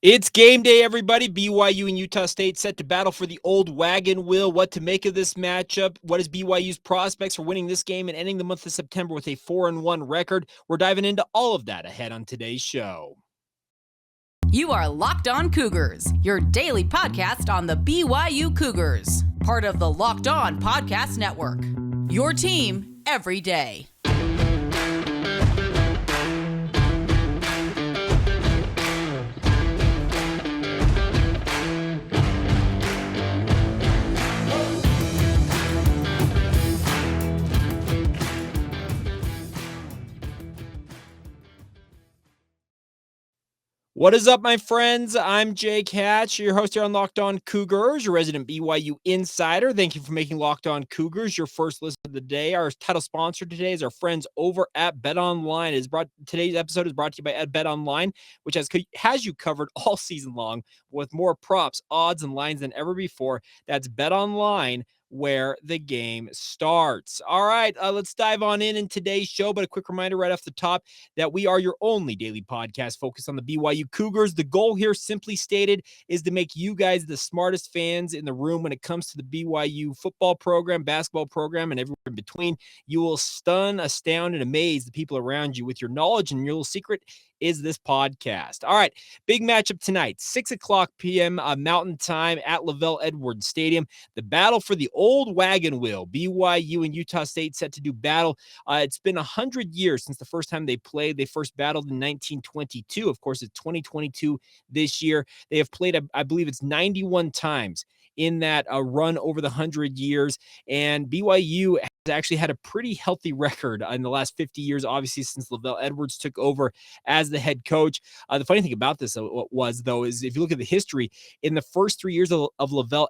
It's game day, everybody. BYU and Utah State set to battle for the old wagon wheel. What to make of this matchup? What is BYU's prospects for winning this game and ending the month of September with a 4-1 record? We're diving into all of that ahead on today's show. You are Locked On Cougars, your daily podcast on the BYU Cougars, part of the Locked On Podcast Network. Your team every day. What is up, my friends? I'm Jake Hatch, your host here on Locked On Cougars, your resident BYU insider. Thank you for making Locked On Cougars your first listen of the day. Our title sponsor today is our friends over at BetOnline. Today's episode is brought to you by BetOnline, which has you covered all season long with more props, odds, and lines than ever before. That's BetOnline, where the game starts. All right, let's dive on in today's show. But a quick reminder right off the top that we are your only daily podcast focused on the BYU Cougars. The goal here, simply stated, is to make you guys the smartest fans in the room when it comes to the BYU football program, basketball program, and everywhere in between. You will stun, astound, and amaze the people around you with your knowledge, and your little secret is this podcast. All right, big matchup tonight, 6 o'clock p.m. Mountain Time at LaVell Edwards Stadium. The battle for the old wagon wheel. BYU and Utah State set to do battle. It's been 100 years since the first time they played. They first battled in 1922. Of course, it's 2022 this year. They have played, I believe it's 91 times in that run over the 100 years. And BYU has actually had a pretty healthy record in the last 50 years, obviously, since LaVell Edwards took over as the head coach. The funny thing about this is if you look at the history, in the first 3 years of LaVell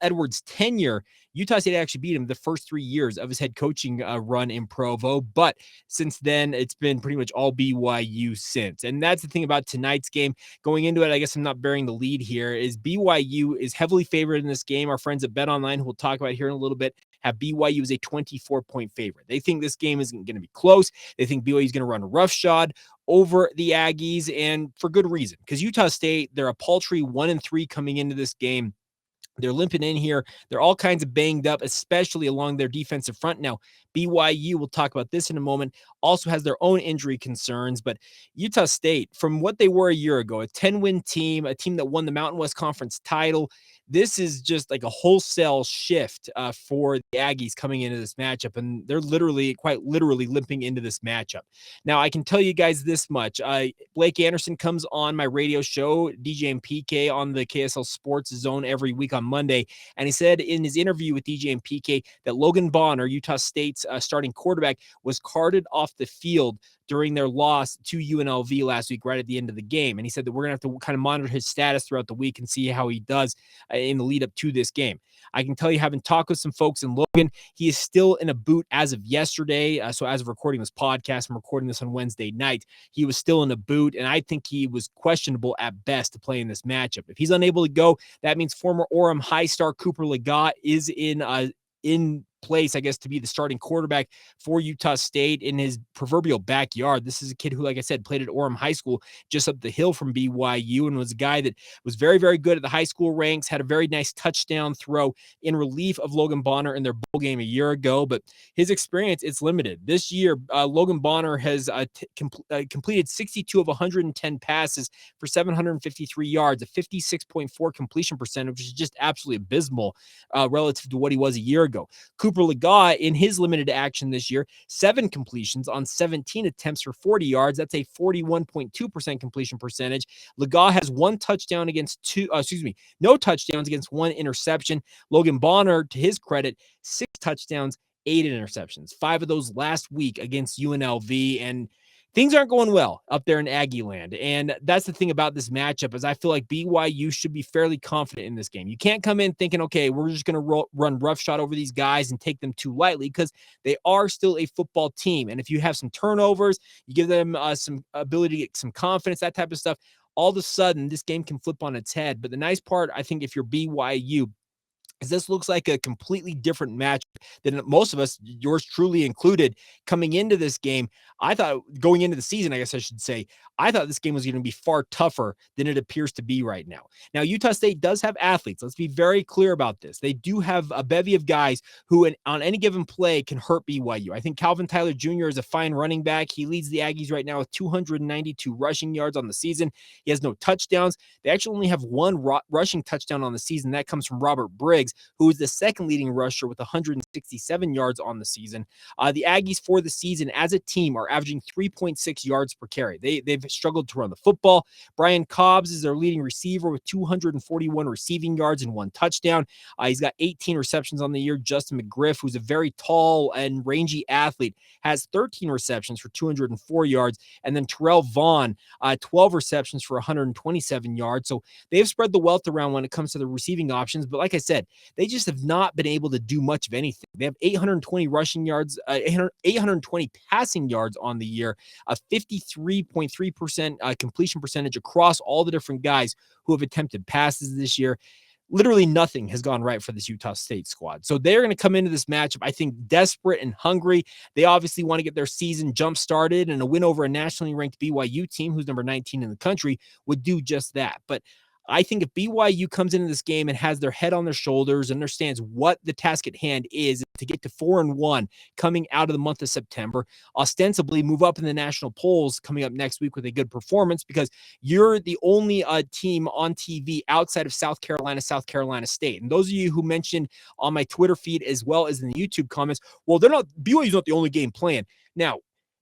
Edwards' tenure, Utah State actually beat him the first 3 years of his head coaching run in Provo. But since then, it's been pretty much all BYU since. And that's the thing about tonight's game. Going into it, I guess I'm not bearing the lead here, is BYU is heavily favored in this game. Our friends at BetOnline, who we'll talk about here in a little bit, have BYU as a 24-point favorite. They think this game isn't going to be close. They think BYU is going to run roughshod over the Aggies, and for good reason, because Utah State, they're a paltry 1-3 coming into this game. They're limping in here. They're all kinds of banged up, especially along their defensive front. Now, BYU, we'll talk about this in a moment, also has their own injury concerns. But Utah State, from what they were a year ago, a 10-win team, a team that won the Mountain West Conference title, this is just like a wholesale shift for the Aggies coming into this matchup. And they're quite literally limping into this matchup. Now, I can tell you guys this much. Blake Anderson comes on my radio show, DJ and PK, on the KSL Sports Zone every week on Monday. And he said in his interview with DJ and PK that Logan Bonner, Utah State's starting quarterback, was carted off the field during their loss to UNLV last week, right at the end of the game. And he said that we're going to have to kind of monitor his status throughout the week and see how he does in the lead up to this game. I can tell you, having talked with some folks in Logan, he is still in a boot as of yesterday. So as of recording this podcast, I'm recording this on Wednesday night, he was still in a boot, and I think he was questionable at best to play in this matchup. If he's unable to go, that means former Orem high star Cooper Legat is in place, I guess, to be the starting quarterback for Utah State in his proverbial backyard. This is a kid who, like I said, played at Orem High School just up the hill from BYU, and was a guy that was very, very good at the high school ranks, had a very nice touchdown throw in relief of Logan Bonner in their bowl game a year ago. But his experience, it's limited. This year, Logan Bonner has completed 62 of 110 passes for 753 yards, a 56.4 completion percentage, which is just absolutely abysmal relative to what he was a year ago. Cooper Legat, in his limited action this year, 7 completions on 17 attempts for 40 yards. That's a 41.2% completion percentage. Legat has no touchdowns against 1 interception. Logan Bonner, to his credit, 6 touchdowns, 8 interceptions. 5 of those last week against UNLV, and things aren't going well up there in Aggie land. And that's the thing about this matchup, is I feel like BYU should be fairly confident in this game. You can't come in thinking, okay, we're just going to run roughshod over these guys and take them too lightly, because they are still a football team. And if you have some turnovers, you give them some ability to get some confidence, that type of stuff, all of a sudden this game can flip on its head. But the nice part, I think, if you're BYU, is this looks like a completely different match than most of us, yours truly included, coming into this game. I thought, going into the season, I guess I should say, I thought this game was going to be far tougher than it appears to be right now. Now, Utah State does have athletes. Let's be very clear about this. They do have a bevy of guys who on any given play can hurt BYU. I think Calvin Tyler Jr. is a fine running back. He leads the Aggies right now with 292 rushing yards on the season. He has no touchdowns. They actually only have one rushing touchdown on the season. That comes from Robert Briggs, who is the second leading rusher with 167 yards on the season. The Aggies for the season as a team are averaging 3.6 yards per carry. They've struggled to run the football. Brian Cobbs is their leading receiver with 241 receiving yards and one touchdown. He's got 18 receptions on the year. Justin McGriff, who's a very tall and rangy athlete, has 13 receptions for 204 yards. And then Terrell Vaughn, 12 receptions for 127 yards. So they've spread the wealth around when it comes to the receiving options. But like I said, they just have not been able to do much of anything. They have 820 rushing yards, 820 passing yards on the year, a 53.3% completion percentage across all the different guys who have attempted passes this year. Literally nothing has gone right for this Utah State squad. So they're going to come into this matchup, I think, desperate and hungry. They obviously want to get their season jump started, and a win over a nationally ranked BYU team who's number 19 in the country would do just that. But I think if BYU comes into this game and has their head on their shoulders, understands what the task at hand is to get to 4-1 coming out of the month of September, ostensibly move up in the national polls coming up next week with a good performance, because you're the only team on TV outside of South Carolina State. And those of you who mentioned on my Twitter feed as well as in the YouTube comments, well, BYU's not the only game playing. Now,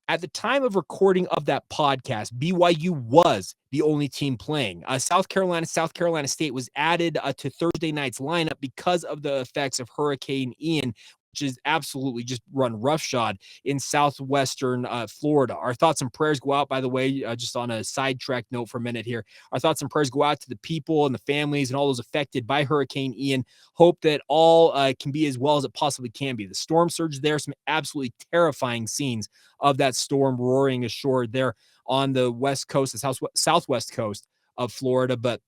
at the time of recording of that podcast, BYU was the only team playing. South Carolina State was added to Thursday night's lineup because of the effects of Hurricane Ian, which is absolutely just run roughshod in southwestern Florida. Our thoughts and prayers go out, by the way, just on a sidetrack note for a minute here. Our thoughts and prayers go out to the people and the families and all those affected by Hurricane Ian. Hope that all can be as well as it possibly can be. The storm surge there, some absolutely terrifying scenes of that storm roaring ashore there on the west coast, the southwest coast of Florida. But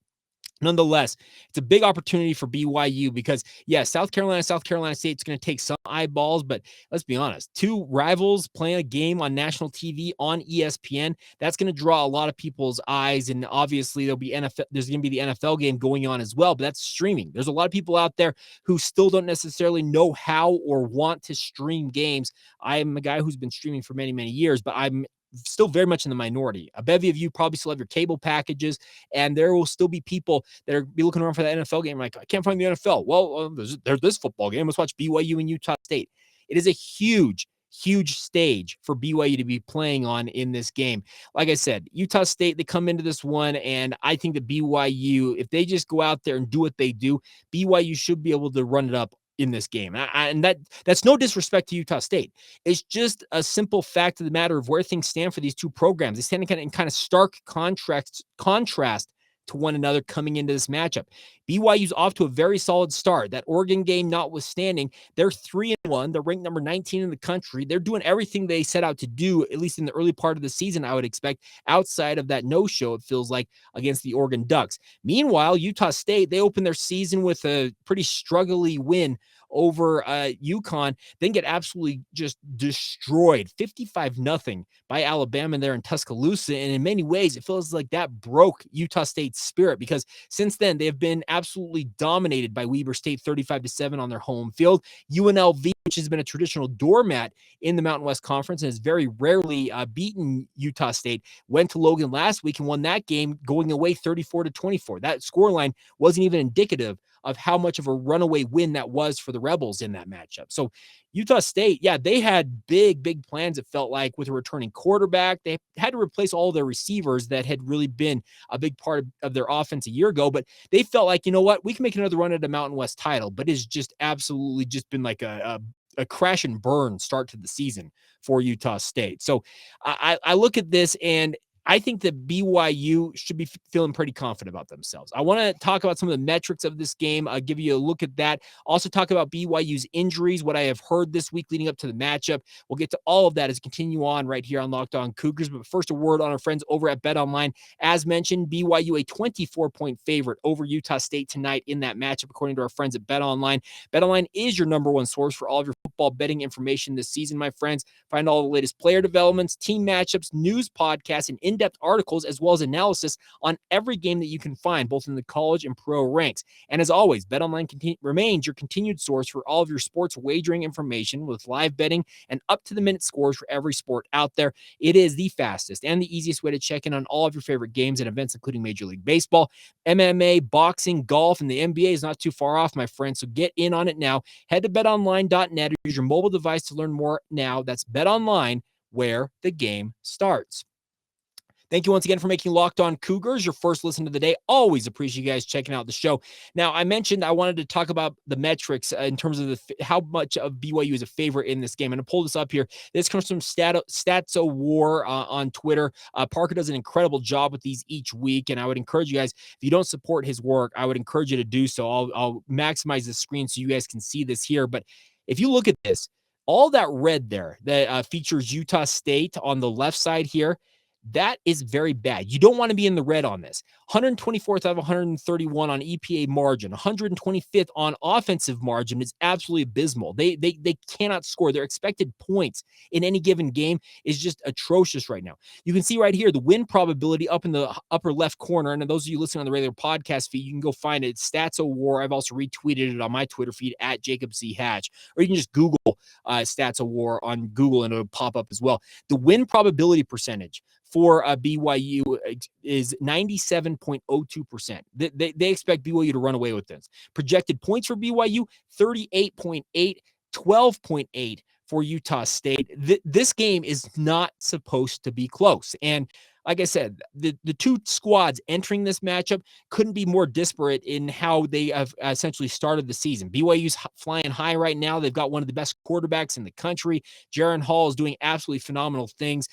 nonetheless, it's a big opportunity for BYU because, yeah, South Carolina State is going to take some eyeballs, but let's be honest, two rivals playing a game on national TV on ESPN, that's going to draw a lot of people's eyes, and obviously there's going to be the NFL game going on as well, but that's streaming. There's a lot of people out there who still don't necessarily know how or want to stream games. I am a guy who's been streaming for many, many years, but I'm still very much in the minority. A bevy of you probably still have your cable packages, and there will still be people that are be looking around for the NFL game. Like, I can't find the NFL. Well, there's this football game. Let's watch BYU and Utah State. It is a huge stage for BYU to be playing on in this game. Like I said, Utah State, they come into this one, and I think that BYU, if they just go out there and do what they do, BYU should be able to run it up in this game. And that's no disrespect to Utah State. It's just a simple fact of the matter of where things stand for these two programs. They stand in kind of stark contrast to one another coming into this matchup. BYU's off to a very solid start. That Oregon game notwithstanding, they're 3-1. They're ranked number 19 in the country. They're doing everything they set out to do, at least in the early part of the season, I would expect, outside of that no-show, it feels like, against the Oregon Ducks. Meanwhile, Utah State, they opened their season with a pretty struggly win over UConn, then get absolutely just destroyed 55-0 by Alabama there in Tuscaloosa. And in many ways, it feels like that broke Utah State's spirit, because since then they have been absolutely dominated by Weber State 35-7 on their home field. UNLV, which has been a traditional doormat in the Mountain West Conference and has very rarely beaten Utah State, went to Logan last week and won that game going away 34-24. That scoreline wasn't even indicative of how much of a runaway win that was for the Rebels in that matchup. So Utah State, yeah, they had big plans, it felt like, with a returning quarterback. They had to replace all their receivers that had really been a big part of their offense a year ago, but they felt like, you know what, we can make another run at a Mountain West title, but it's just absolutely just been like a crash and burn start to the season for Utah State. So I look at this, and I think that BYU should be feeling pretty confident about themselves. I want to talk about some of the metrics of this game. I'll give you a look at that. Also talk about BYU's injuries, what I have heard this week leading up to the matchup. We'll get to all of that as we continue on right here on Locked On Cougars. But first, a word on our friends over at BetOnline. As mentioned, BYU a 24-point favorite over Utah State tonight in that matchup, according to our friends at BetOnline. BetOnline is your number one source for all of your football betting information this season, my friends. Find all the latest player developments, team matchups, news, podcasts, and in-depth articles as well as analysis on every game that you can find, both in the college and pro ranks. And as always, BetOnline remains your continued source for all of your sports wagering information with live betting and up-to-the-minute scores for every sport out there. It is the fastest and the easiest way to check in on all of your favorite games and events, including Major League Baseball, MMA, boxing, golf, and the NBA is not too far off, my friends. So get in on it now. Head to betonline.net or use your mobile device to learn more now. That's BetOnline, where the game starts. Thank you once again for making Locked On Cougars your first listen of the day. Always appreciate you guys checking out the show. Now, I mentioned I wanted to talk about the metrics in terms of how much of BYU is a favorite in this game. And to pull this up here, this comes from Statso War on Twitter. Parker does an incredible job with these each week, and I would encourage you guys, if you don't support his work, I would encourage you to do so. I'll maximize the screen so you guys can see this here. But if you look at this, all that red there that features Utah State on the left side here, that is very bad. You don't want to be in the red on this. 124th out of 131 on EPA margin, 125th on offensive margin is absolutely abysmal. They cannot score. Their expected points in any given game is just atrocious right now. You can see right here the win probability up in the upper left corner. And those of you listening on the regular podcast feed, you can go find it. It's Stats War. I've also retweeted it on my Twitter feed at Jacob C. Hatch, or you can just Google Stats War on Google and it'll pop up as well. The win probability percentage for BYU is 97.02%. They expect BYU to run away with this. Projected points for BYU, 38.8, 12.8 for Utah State. This game is not supposed to be close. And like I said, the two squads entering this matchup couldn't be more disparate in how they have essentially started the season. BYU's flying high right now. They've got one of the best quarterbacks in the country. Jaren Hall is doing absolutely phenomenal things.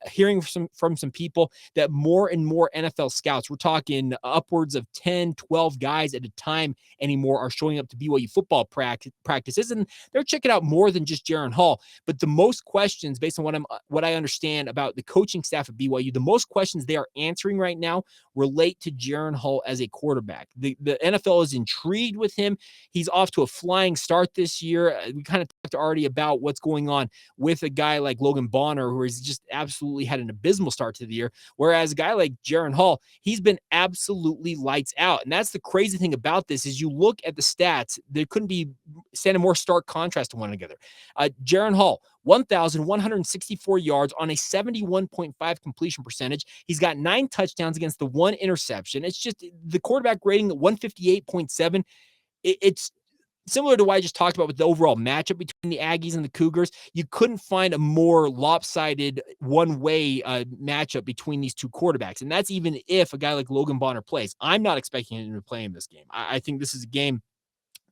Hearing from some people that more and more NFL scouts, we're talking upwards of 10, 12 guys at a time anymore, are showing up to BYU football practices, and they're checking out more than just Jaren Hall. But the most questions, based on what I understand about the coaching staff at BYU, the most questions they are answering right now relate to Jaren Hall as a quarterback. The NFL is intrigued with him. He's off to a flying start this year. We kind of talked already about what's going on with a guy like Logan Bonner, who has just absolutely had an abysmal start to the year, whereas a guy like Jaren Hall, he's been absolutely lights out. And that's the crazy thing about this is you look at the stats, there couldn't be stand a more stark contrast to one another. Jaren Hall, 1,164 yards on a 71.5 completion percentage. He's got 9 touchdowns against the 1 interception. It's just the quarterback rating at 158.7. It's similar to what I just talked about with the overall matchup between the Aggies and the Cougars. You couldn't find a more lopsided one-way matchup between these two quarterbacks. And that's even if a guy like Logan Bonner plays. I'm not expecting him to play in this game. I think this is a game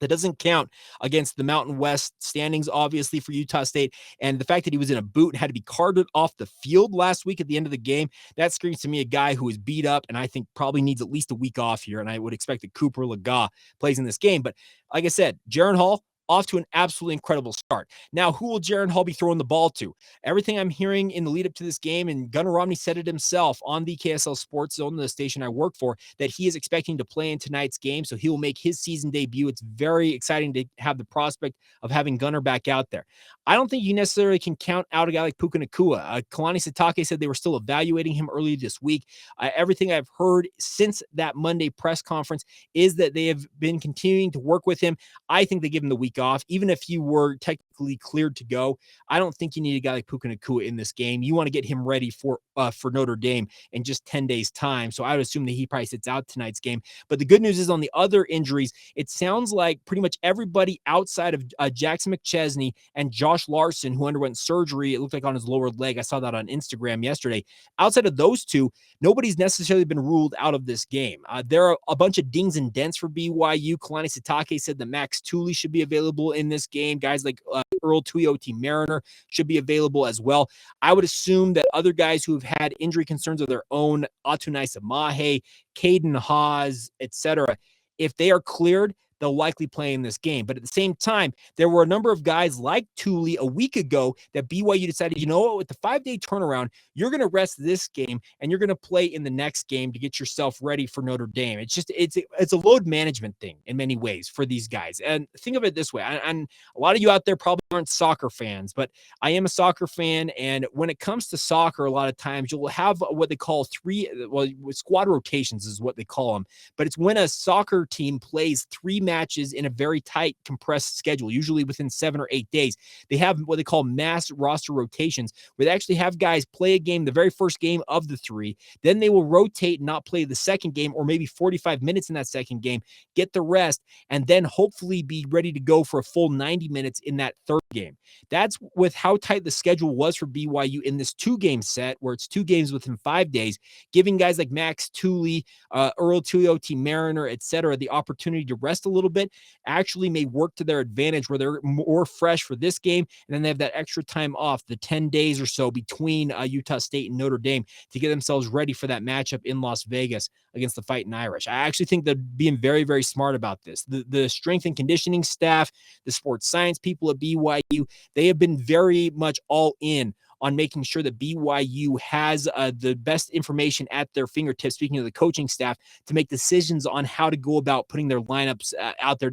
that doesn't count against the Mountain West standings, obviously, for Utah State. And the fact that he was in a boot and had to be carted off the field last week at the end of the game, that screams to me a guy who is beat up and I think probably needs at least a week off here. And I would expect that Cooper Laga plays in this game. But like I said, Jaren Hall, off to an absolutely incredible start. Now, who will Jaren Hall be throwing the ball to? Everything I'm hearing in the lead up to this game, and Gunnar Romney said it himself on the KSL Sports Zone, the station I work for, that he is expecting to play in tonight's game, so he will make his season debut. It's very exciting to have the prospect of having Gunnar back out there. I don't think you necessarily can count out a guy like Puka Nacua. Kalani Sitake said they were still evaluating him early this week. Everything I've heard since that Monday press conference is that they have been continuing to work with him. I think they give him the week off. Even if he were technically cleared to go, I don't think you need a guy like Puka Nacua in this game. You want to get him ready for Notre Dame in just 10 days' time. So I would assume that he probably sits out tonight's game. But the good news is on the other injuries, it sounds like pretty much everybody outside of Jackson McChesney and Josh Larson, who underwent surgery, it looked like on his lower leg. I saw that on Instagram yesterday. Outside of those two, nobody's necessarily been ruled out of this game. There are a bunch of dings and dents for BYU. Kalani Sitake said that Max Tooley should be available in this game. Guys like Earl Tuioti Mariner should be available as well. I would assume that other guys who have had injury concerns of their own, Atunai Samahe, Caden Haas, etc., if they are cleared, they'll likely play in this game. But at the same time, there were a number of guys like Thule a week ago that BYU decided, you know what, with the 5-day turnaround, you're going to rest this game and you're going to play in the next game to get yourself ready for Notre Dame. It's a load management thing in many ways for these guys. And think of it this way. And a lot of you out there probably aren't soccer fans, but I am a soccer fan. And when it comes to soccer, a lot of times you'll have what they call squad rotations is what they call them. But it's when a soccer team plays 3 matches in a very tight, compressed schedule, usually within 7 or 8 days. They have what they call mass roster rotations, where they actually have guys play a game, the very first game of the 3. Then they will rotate and not play the second game, or maybe 45 minutes in that second game, get the rest, and then hopefully be ready to go for a full 90 minutes in that third game. That's with how tight the schedule was for BYU in this 2-game set, where it's 2 games within 5 days, giving guys like Max Tooley, Earl Tuioti Mariner, etc., the opportunity to rest a little bit actually may work to their advantage, where they're more fresh for this game, and then they have that extra time off, the 10 days or so between Utah State and Notre Dame, to get themselves ready for that matchup in Las Vegas against the Fighting Irish. I actually think they're being very, very smart about this. The strength and conditioning staff, the sports science people at BYU, they have been very much all in on making sure that BYU has the best information at their fingertips, speaking of the coaching staff, to make decisions on how to go about putting their lineups out there,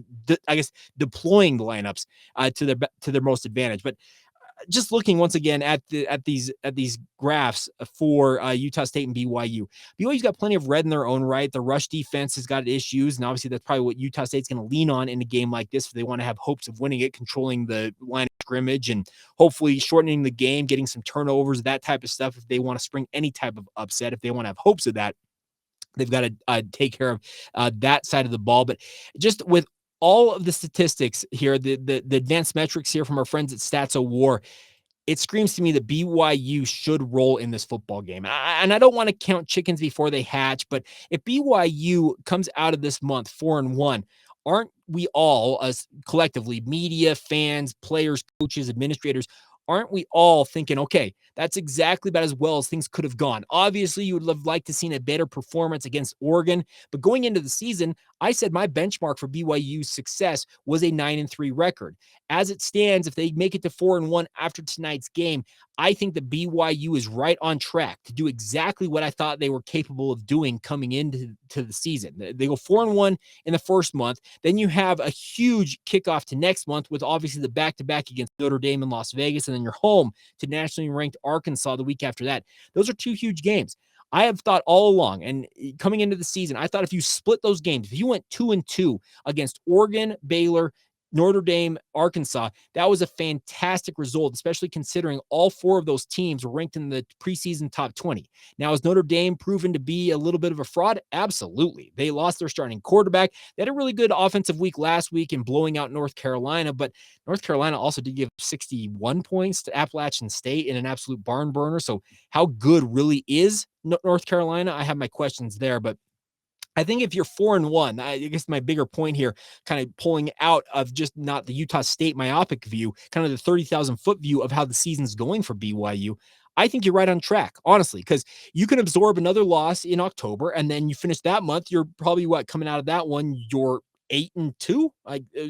deploying the lineups to their most advantage. But just looking once again at these graphs for Utah State and BYU. BYU's got plenty of red in their own right. The rush defense has got issues, and obviously that's probably what Utah State's going to lean on in a game like this if they want to have hopes of winning it, controlling the line of scrimmage and hopefully shortening the game, getting some turnovers, that type of stuff. If they want to spring any type of upset, if they want to have hopes of that, they've got to take care of that side of the ball. But just with all of the statistics here, the advanced metrics here from our friends at Stats War, it screams to me that BYU should roll in this football game. And I don't want to count chickens before they hatch, but if BYU comes out of this month 4-1, aren't we all, as collectively, media, fans, players, coaches, administrators, aren't we all thinking, okay, that's exactly about as well as things could have gone? Obviously, you would have liked to seen a better performance against Oregon, but going into the season, I said my benchmark for BYU's success was a 9-3 record. As it stands, if they make it to 4-1 after tonight's game, I think that BYU is right on track to do exactly what I thought they were capable of doing coming into the season. They go 4-1 in the first month. Then you have a huge kickoff to next month with obviously the back-to-back against Notre Dame in Las Vegas, and then you're home to nationally ranked Arkansas the week after that. Those are 2 huge games. I have thought all along, and coming into the season, I thought if you split those games, if you went 2-2 against Oregon, Baylor, Notre Dame, Arkansas, that was a fantastic result, especially considering all 4 of those teams were ranked in the preseason top 20. Now, is Notre Dame proven to be a little bit of a fraud? Absolutely. They lost their starting quarterback. They had a really good offensive week last week in blowing out North Carolina, but North Carolina also did give 61 points to Appalachian State in an absolute barn burner. So how good really is North Carolina? I have my questions there, but I think if you're 4-1, I guess my bigger point here, kind of pulling out of just not the Utah State myopic view, kind of the 30,000 foot view of how the season's going for BYU, I think you're right on track, honestly, because you can absorb another loss in October, and then you finish that month, you're probably coming out of that one, you're 8-2,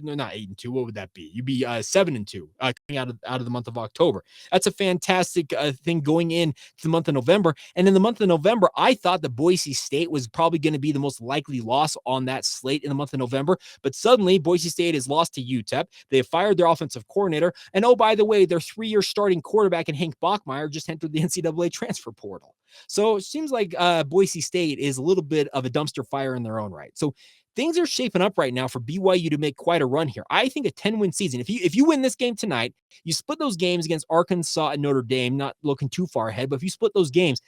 no, not 8-2. What would that be? You'd be 7-2 coming out of the month of October. That's a fantastic thing going in to the month of November. And in the month of November, I thought that Boise State was probably going to be the most likely loss on that slate in the month of November. But suddenly, Boise State has lost to UTEP. They have fired their offensive coordinator. And oh, by the way, their 3-year starting quarterback in Hank Bachmeier just entered the NCAA transfer portal. So it seems like Boise State is a little bit of a dumpster fire in their own right. So things are shaping up right now for BYU to make quite a run here. I think a 10-win season, if you win this game tonight, you split those games against Arkansas and Notre Dame, not looking too far ahead, but if you split those games,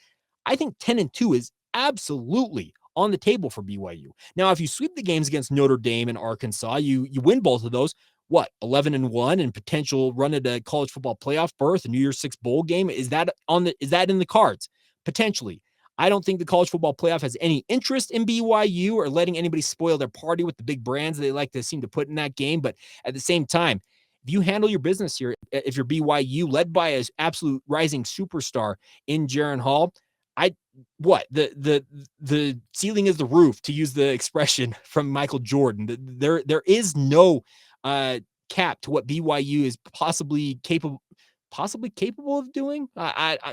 I think 10-2 is absolutely on the table for BYU. Now, if you sweep the games against Notre Dame and Arkansas, you win both of those, 11-1 and potential run at a college football playoff berth, a New Year's Six bowl game? Is that in the cards? Potentially. I don't think the college football playoff has any interest in BYU or letting anybody spoil their party with the big brands they like to seem to put in that game. But at the same time, if you handle your business here, if you're BYU led by an absolute rising superstar in Jaron Hall, The ceiling is the roof, to use the expression from Michael Jordan. There is no cap to what BYU is possibly capable of doing.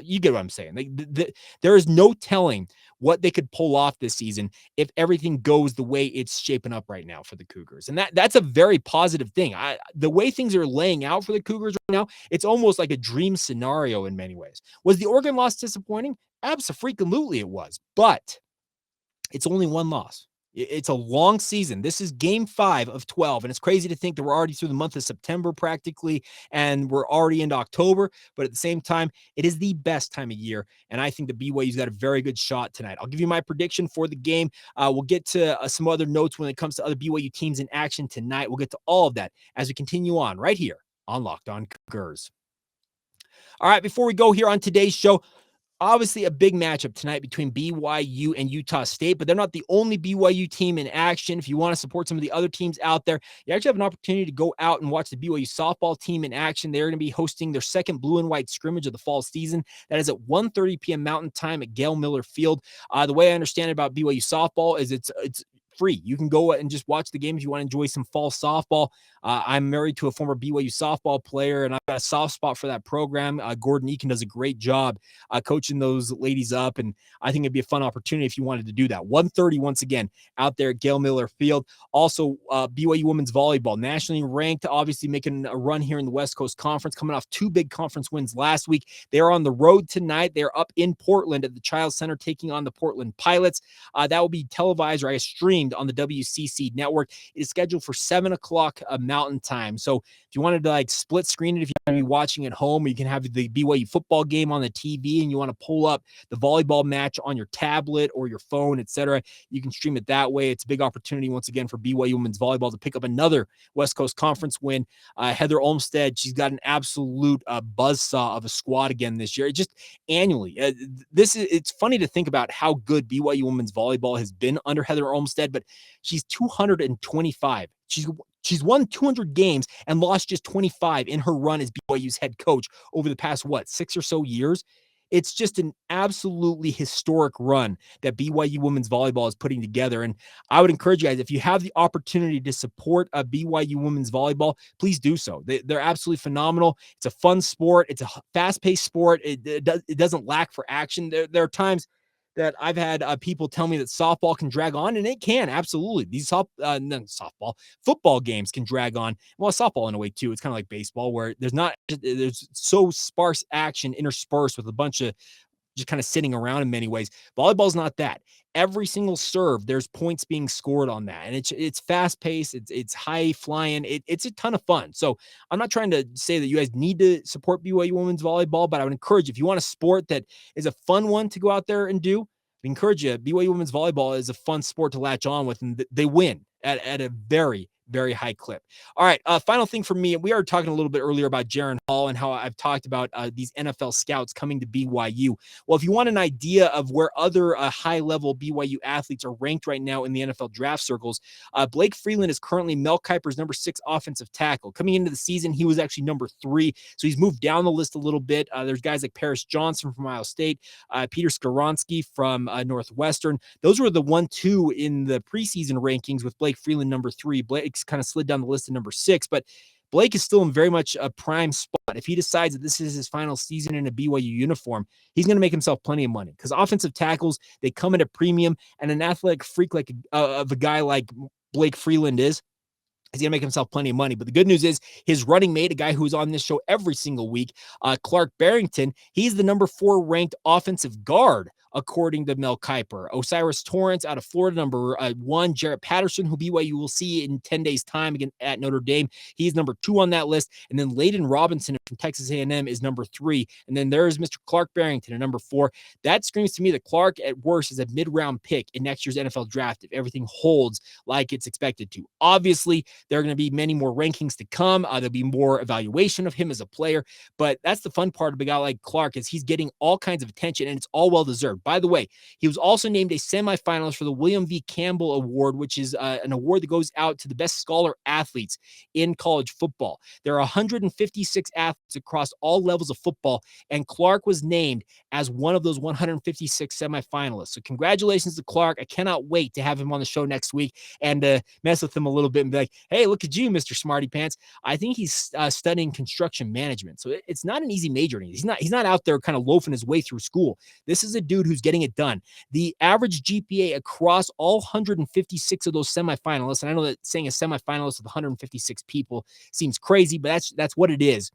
You get what I'm saying. There is no telling what they could pull off this season if everything goes the way it's shaping up right now for the Cougars. And that's a very positive thing. The way things are laying out for the Cougars right now, it's almost like a dream scenario in many ways. Was the Oregon loss disappointing? Abso-freaking-lutely it was. But it's only one loss. It's a long season. This is game 5 of 12, and it's crazy to think that we're already through the month of September practically, and we're already into October, but at the same time, it is the best time of year, and I think the BYU's got a very good shot tonight. I'll give you my prediction for the game. We'll get to some other notes when it comes to other BYU teams in action tonight. We'll get to all of that as we continue on right here on Locked On Cougars. All right, before we go here on today's show, obviously a big matchup tonight between BYU and Utah State, but they're not the only BYU team in action. If you want to support some of the other teams out there, you actually have an opportunity to go out and watch the BYU softball team in action. They're going to be hosting their second blue and white scrimmage of the fall season. That is at 1:30 p.m. Mountain Time at Gail Miller Field. The way I understand it about BYU softball is it's free. You can go and just watch the game if you want to enjoy some fall softball. I'm married to a former BYU softball player, and I've got a soft spot for that program. Gordon Eakin does a great job coaching those ladies up, and I think it'd be a fun opportunity if you wanted to do that. 1:30 once again out there at Gail Miller Field. Also, BYU women's volleyball, nationally ranked, obviously making a run here in the West Coast Conference, coming off 2 big conference wins last week. They're on the road tonight. They're up in Portland at the Child Center taking on the Portland Pilots. That will be televised, or I guess streamed, on the WCC network. It is scheduled for 7 o'clock Mountain Time. So if you wanted to like split screen it, if you're going to be watching at home, you can have the BYU football game on the TV and you want to pull up the volleyball match on your tablet or your phone, etc. You can stream it that way. It's a big opportunity once again for BYU women's volleyball to pick up another West Coast Conference win. Heather Olmstead, she's got an absolute buzzsaw of a squad again this year. It just annually, it's funny to think about how good BYU women's volleyball has been under Heather Olmstead, but she's 225. She's won 200 games and lost just 25 in her run as BYU's head coach over the past, 6 or so years. It's just an absolutely historic run that BYU women's volleyball is putting together. And I would encourage you guys, if you have the opportunity to support a BYU women's volleyball, please do so. They're absolutely phenomenal. It's a fun sport. It's a fast-paced sport. It doesn't lack for action. There are times that I've had people tell me that softball can drag on, and it can, absolutely. These football games can drag on. Well, softball in a way too. It's kind of like baseball, where there's so sparse action interspersed with a bunch of just kind of sitting around in many ways. Volleyball's not that. Every single serve, there's points being scored on that. And it's fast paced. It's high flying. It's a ton of fun. So I'm not trying to say that you guys need to support BYU women's volleyball, but I would encourage you, if you want a sport that is a fun one to go out there and do, I encourage you. BYU women's volleyball is a fun sport to latch on with, and they win at a very, very high clip. All right. Final thing for me. We are talking a little bit earlier about Jaron Hall and how I've talked about these NFL scouts coming to BYU. Well, if you want an idea of where other high-level BYU athletes are ranked right now in the NFL draft circles, Blake Freeland is currently Mel Kiper's number 6 offensive tackle. Coming into the season, he was actually number 3, so he's moved down the list a little bit. There's guys like Paris Johnson from Ohio State, Peter Skoronsky from Northwestern. Those were the 1-2 in the preseason rankings, with Blake Freeland number 3. Blake's kind of slid down the list to number 6, but Blake is still in very much a prime spot. If he decides that this is his final season in a BYU uniform, he's going to make himself plenty of money, because offensive tackles, they come at a premium, and an athletic freak like of a guy like Blake Freeland is, he's going to make himself plenty of money. But the good news is his running mate, a guy who's on this show every single week, Clark Barrington, he's the number 4 ranked offensive guard, according to Mel Kiper. Osiris Torrance out of Florida, number 1. Jarrett Patterson, who BYU will see in 10 days' time again at Notre Dame, he's number 2 on that list. And then Layden Robinson from Texas A&M is number 3. And then there's Mr. Clark Barrington at number 4. That screams to me that Clark, at worst, is a mid-round pick in next year's NFL draft if everything holds like it's expected to. Obviously, there are going to be many more rankings to come. There'll be more evaluation of him as a player. But that's the fun part of a guy like Clark, is he's getting all kinds of attention, and it's all well-deserved. By the way, he was also named a semifinalist for the William V. Campbell Award, which is an award that goes out to the best scholar athletes in college football. There are 156 athletes athletes across all levels of football, and Clark was named as one of those 156 semifinalists. So congratulations to Clark. I cannot wait to have him on the show next week and mess with him a little bit and be like, hey, look at you, Mr. Smarty Pants. I think he's studying construction management. So it's not an easy major. He's not out there kind of loafing his way through school. This is a dude who's getting it done. The average GPA across all 156 of those semifinalists, and I know that saying a semifinalist with 156 people seems crazy, but that's what it is.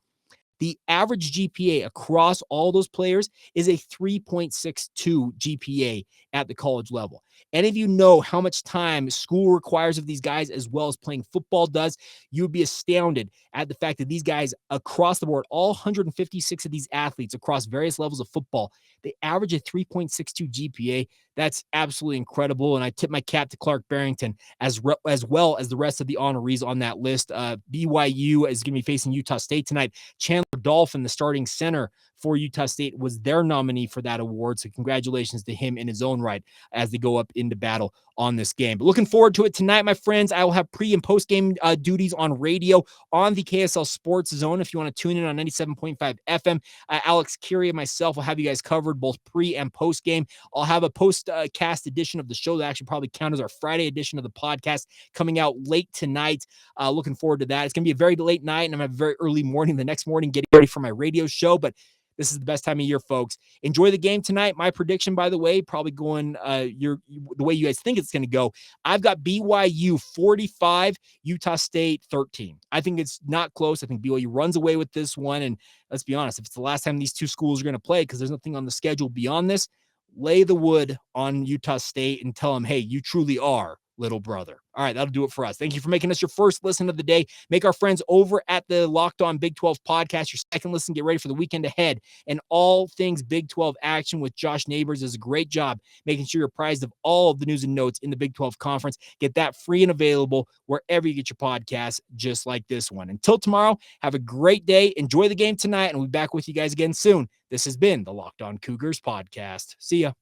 The average GPA across all those players is a 3.62 GPA at the college level. Any of you know how much time school requires of these guys as well as playing football does, you would be astounded at the fact that these guys across the board, all 156 of these athletes across various levels of football, they average a 3.62 GPA. That's absolutely incredible. And I tip my cap to Clark Barrington as well as the rest of the honorees on that list. BYU is going to be facing Utah State tonight. Chandler Dolphin, the starting center for Utah State, was their nominee for that award. So congratulations to him in his own right as they go up into battle on this game. But looking forward to it tonight, my friends. I will have pre and post game duties on radio on the KSL Sports Zone. If you want to tune in on 97.5 FM, Alex Curie and myself will have you guys covered both pre and post game. I'll have a post cast edition of the show that actually probably count as our Friday edition of the podcast coming out late tonight. Looking forward to that. It's going to be a very late night and I'm a very early morning the next morning getting ready for my radio show, but this is the best time of year, folks. Enjoy the game tonight. My prediction, by the way, probably going the way you guys think it's going to go. I've got BYU 45, Utah State 13. I think it's not close. I think BYU runs away with this one. And let's be honest, if it's the last time these two schools are going to play because there's nothing on the schedule beyond this, lay the wood on Utah State and tell them, hey, you truly are little brother. All right, that'll do it for us. Thank you for making us your first listen of the day. Make our friends over at the Locked On Big 12 podcast your second listen. Get ready for the weekend ahead and all things Big 12 action with Josh Neighbors. Does a great job making sure you're apprised of all of the news and notes in the Big 12 conference. Get that free and available wherever you get your podcasts, just like this one. Until tomorrow, have a great day. Enjoy the game tonight, and we'll be back with you guys again soon. This has been the Locked On Cougars podcast. See ya.